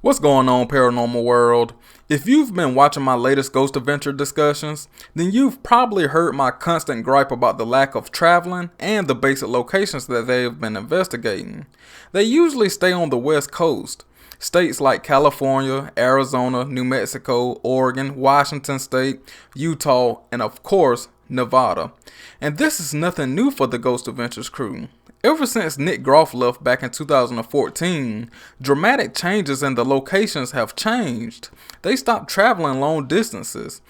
What's going on, paranormal world? If you've been watching my latest Ghost Adventure discussions, then you've probably heard my constant gripe about the lack of traveling and the basic locations that they have been investigating. They usually stay on the West Coast. States like California, Arizona, New Mexico, Oregon, Washington State, Utah, and of course, Nevada. And this is nothing new for the Ghost Adventures crew. Ever since Nick Groff left back in 2014, dramatic changes in the locations have changed. They stopped traveling long distances.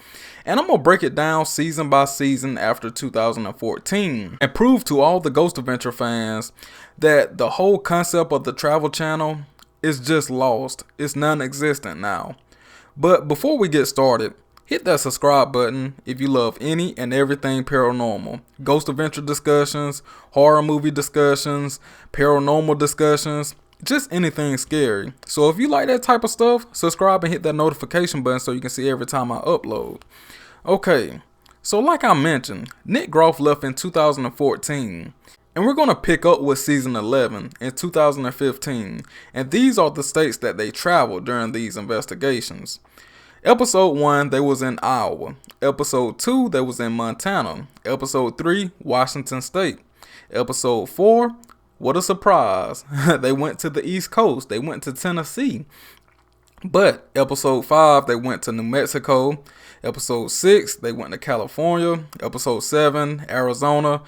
And I'm going to break it down season by season after 2014 and prove to all the Ghost Adventure fans that the whole concept of the Travel Channel is just lost. It's non-existent now. But before we get started, hit that subscribe button if you love any and everything paranormal. Ghost Adventure discussions, horror movie discussions, paranormal discussions, just anything scary. So if you like that type of stuff, subscribe and hit that notification button so you can see every time I upload. Okay, so like I mentioned, Nick Groff left in 2014. And we're going to pick up with season 11 in 2015. And these are the states that they traveled during these investigations. Episode 1, they was in Iowa. Episode 2, they was in Montana. Episode 3, Washington State. Episode 4, what a surprise. They went to the East Coast. They went to Tennessee. But episode 5, they went to New Mexico. Episode 6, they went to California. Episode 7, Arizona.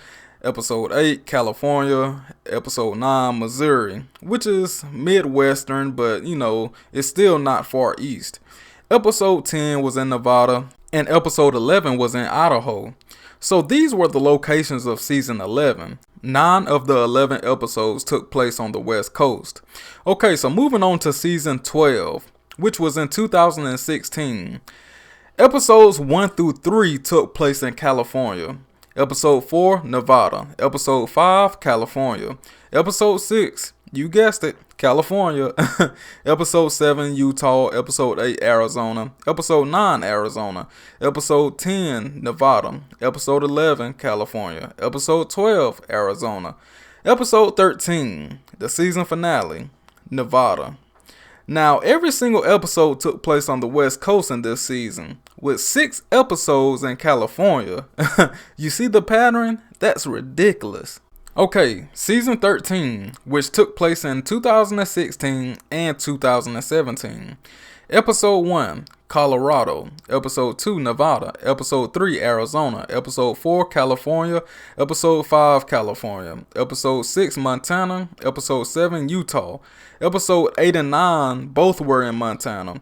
Episode 8, California. Episode 9, Missouri, which is Midwestern, but it's still not far east. Episode 10 was in Nevada, and episode 11 was in Idaho. So these were the locations of season 11. 9 of the 11 episodes took place on the West Coast. Okay, so moving on to season 12, which was in 2016. Episodes 1 through 3 took place in California. Episode 4, Nevada. Episode 5, California. Episode 6, you guessed it, California. Episode 7, Utah. Episode 8, Arizona. Episode 9, Arizona. Episode 10, Nevada. Episode 11, California. Episode 12, Arizona. Episode 13, the season finale, Nevada. Now, every single episode took place on the West Coast in this season, with 6 episodes in California. You see the pattern? That's ridiculous. Okay, season 13, which took place in 2016 and 2017. Episode 1, Colorado. Episode 2, Nevada. Episode 3, Arizona. Episode 4, California. Episode 5, California. Episode 6, Montana. Episode 7, Utah. Episode 8 and 9, both were in Montana.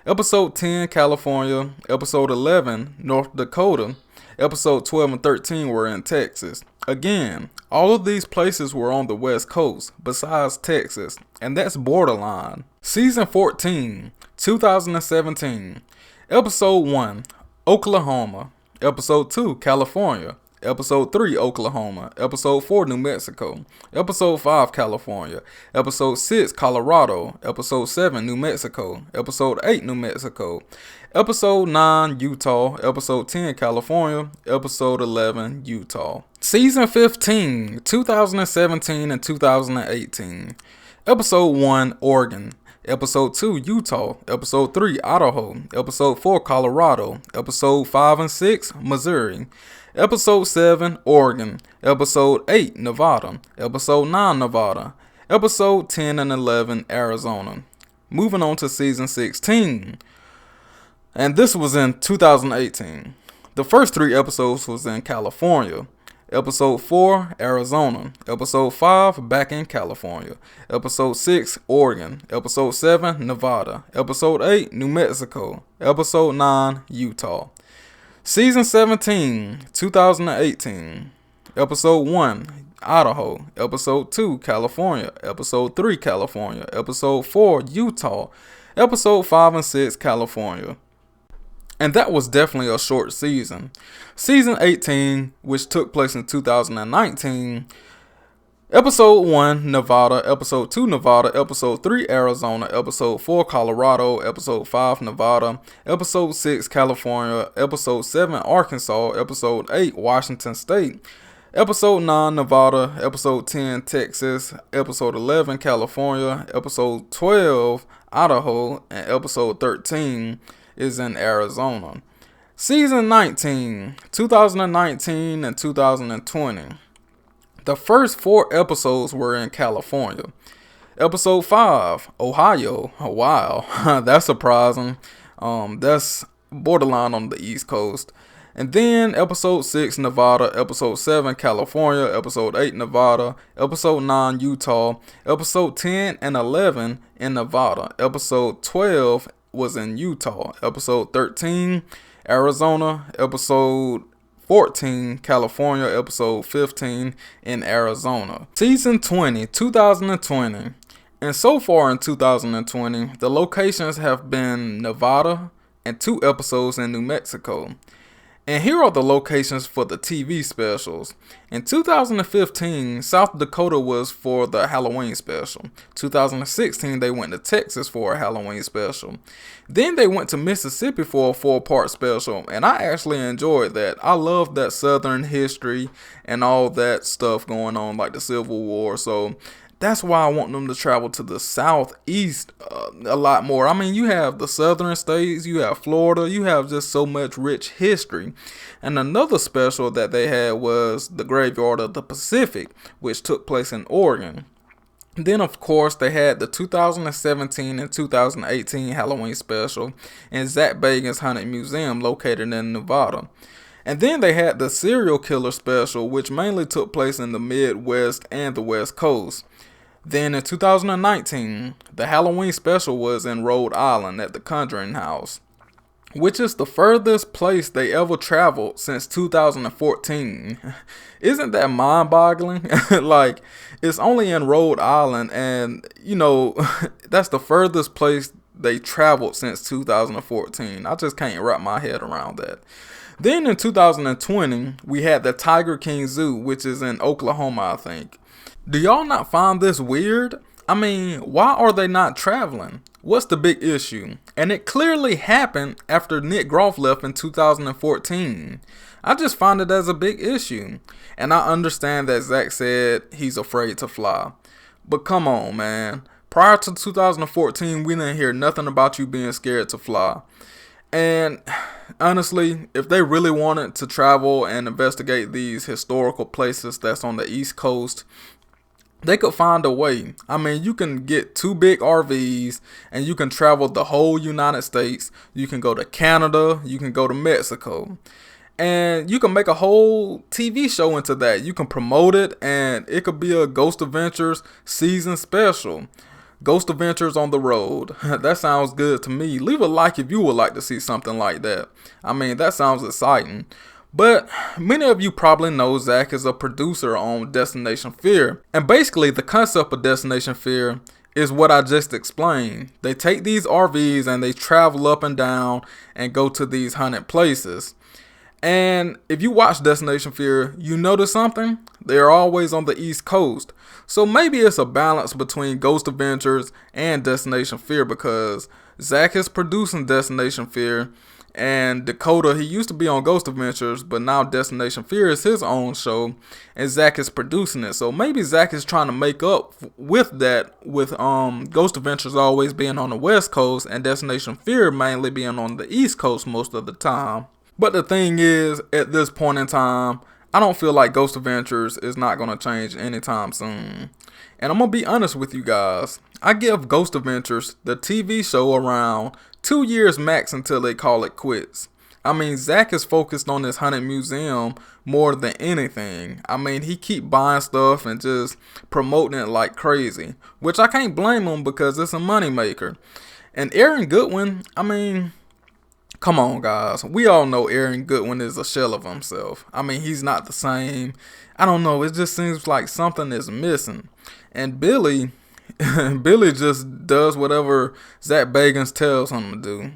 Episode 10, California. Episode 11, North Dakota. Episode 12 and 13 were in Texas. Again, all of these places were on the West Coast, besides Texas, and that's borderline. Season 14, 2017. Episode 1, Oklahoma. Episode 2, California. Episode 3, Oklahoma. Episode 4, New Mexico. Episode 5, California. Episode 6, Colorado. Episode 7, New Mexico. Episode 8, New Mexico. Episode 9, Utah. Episode 10, California. Episode 11, Utah. Season 15, 2017 and 2018. Episode 1, Oregon. Episode 2, Utah. Episode 3, Idaho. Episode 4, Colorado. Episode 5 and 6, Missouri. Episode 7, Oregon. Episode 8, Nevada. Episode 9, Nevada. Episode 10 and 11, Arizona. Moving on to season 16. And this was in 2018. The first 3 episodes was in California. Episode 4, Arizona. Episode 5, back in California. Episode 6, Oregon. Episode 7, Nevada. Episode 8, New Mexico. Episode 9, Utah. Season 17, 2018. Episode 1, Idaho. Episode 2, California. Episode 3, California. Episode 4, Utah. Episode 5 and 6, California. And that was definitely a short season. Season 18, which took place in 2019. Episode 1, Nevada. Episode 2, Nevada. Episode 3, Arizona. Episode 4, Colorado. Episode 5, Nevada. Episode 6, California. Episode 7, Arkansas. Episode 8, Washington State. Episode 9, Nevada. Episode 10, Texas. Episode 11, California. Episode 12, Idaho, and episode 13 is in Arizona. Season 19, 2019 and 2020. The first 4 episodes were in California. Episode 5, Ohio. Oh, wow, that's surprising. That's borderline on the East Coast. And then episode 6, Nevada, episode 7, California, episode 8, Nevada, episode 9, Utah, episode 10 and 11 in Nevada, episode 12 was in Utah, episode 13, Arizona, episode 14, California, episode 15 in Arizona. Season 20, 2020. And so far in 2020, the locations have been Nevada and 2 episodes in New Mexico. And here are the locations for the TV specials. In 2015, South Dakota was for the Halloween special. 2016, they went to Texas for a Halloween special. Then they went to Mississippi for a 4-part special, and I actually enjoyed that. I love that Southern history and all that stuff going on, like the Civil War. So that's why I want them to travel to the Southeast a lot more. I mean, you have the southern states, you have Florida, you have just so much rich history. And another special that they had was the Graveyard of the Pacific, which took place in Oregon. Then, of course, they had the 2017 and 2018 Halloween special in Zach Bagans' Haunted Museum located in Nevada. And then they had the serial killer special, which mainly took place in the Midwest and the West Coast. Then in 2019, the Halloween special was in Rhode Island at the Conjuring House, which is the furthest place they ever traveled since 2014. Isn't that mind-boggling? Like, it's only in Rhode Island, and, you know, that's the furthest place they traveled since 2014. I just can't wrap my head around that. Then in 2020, we had the Tiger King Zoo, which is in Oklahoma, I think. Do y'all not find this weird? I mean, why are they not traveling? What's the big issue? And it clearly happened after Nick Groff left in 2014. I just find it as a big issue. And I understand that Zach said he's afraid to fly. But come on, man. Prior to 2014, we didn't hear nothing about you being scared to fly. And honestly, if they really wanted to travel and investigate these historical places that's on the East Coast, they could find a way. I mean, you can get 2 big RVs and you can travel the whole United States. You can go to Canada, you can go to Mexico. And you can make a whole TV show into that. You can promote it, and it could be a Ghost Adventures season special. Ghost Adventures on the road. That sounds good to me. Leave a like if you would like to see something like that. I mean, that sounds exciting. But many of you probably know Zach is a producer on Destination Fear. And basically the concept of Destination Fear is what I just explained. They take these RVs and they travel up and down and go to these haunted places. And if you watch Destination Fear, you notice something? They're always on the East Coast. So maybe it's a balance between Ghost Adventures and Destination Fear, because Zach is producing Destination Fear, and Dakota, he used to be on Ghost Adventures, but now Destination Fear is his own show, and Zach is producing it. So maybe Zach is trying to make up with that, with Ghost Adventures always being on the West Coast and Destination Fear mainly being on the East Coast most of the time. But the thing is, at this point in time, I don't feel like Ghost Adventures is not going to change anytime soon. And I'm going to be honest with you guys. I give Ghost Adventures, the TV show, around 2 years max until they call it quits. I mean, Zach is focused on this haunted museum more than anything. I mean, he keep buying stuff and just promoting it like crazy, which I can't blame him because it's a moneymaker. And Aaron Goodwin, I mean, come on, guys. We all know Aaron Goodwin is a shell of himself. I mean, he's not the same. I don't know. It just seems like something is missing. And Billy just does whatever Zach Bagans tells him to do.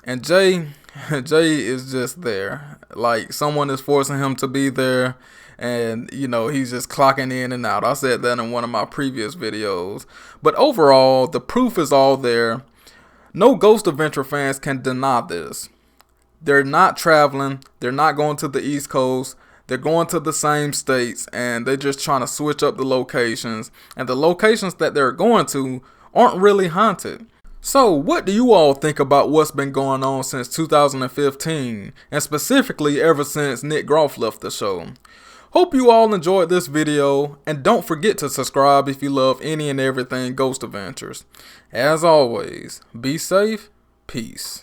And Jay is just there. Like, someone is forcing him to be there. And, you know, he's just clocking in and out. I said that in one of my previous videos. But overall, the proof is all there. No Ghost Adventure fans can deny this. They're not traveling. They're not going to the East Coast. They're going to the same states, and they're just trying to switch up the locations. And the locations that they're going to aren't really haunted. So, what do you all think about what's been going on since 2015, and specifically ever since Nick Groff left the show? Hope you all enjoyed this video, and don't forget to subscribe if you love any and everything Ghost Adventures. As always, be safe, peace.